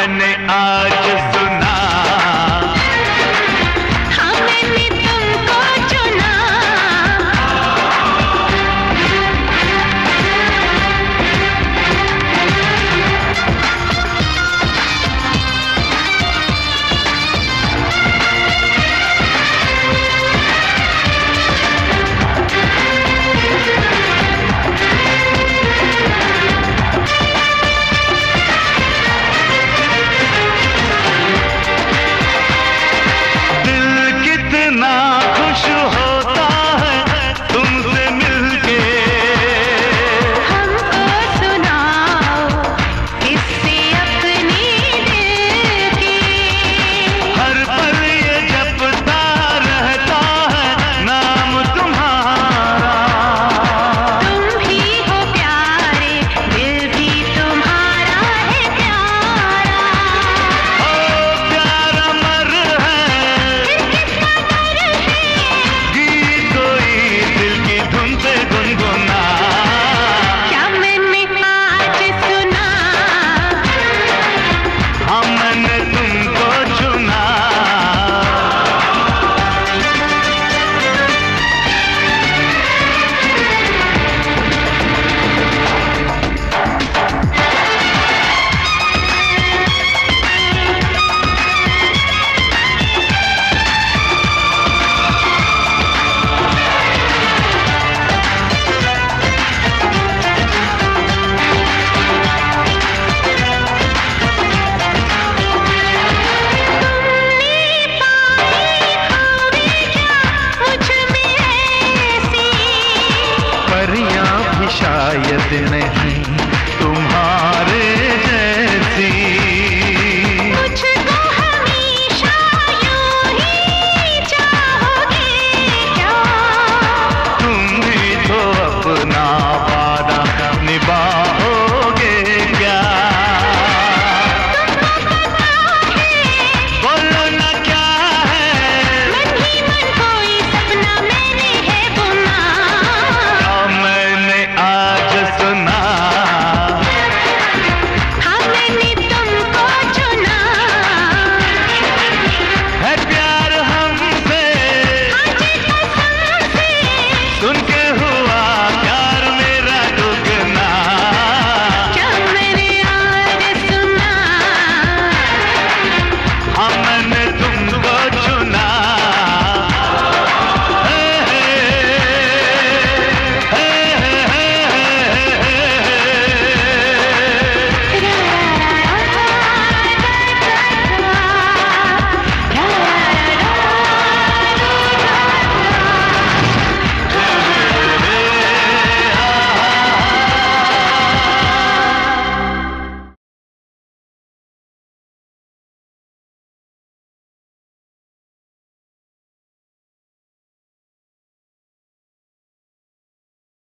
मैंने आज सुना, हाँ मैंने तुमको चुना। खुश होता है तुमसे मिलके। हमको सुनाओ किस्से अपने दिल के। हर पल ये जपता रहता है नाम तुम्हारा। तुम ही हो प्यारे, दिल भी तुम्हारा है प्यारा। ओ प्यार अमर है, किसका डर है? गीत कोई दिल की धुन पे गुनगुना। क्या मैंने आज सुना, हाँ मैंने तुमको चुना। परियां भी शायद नहीं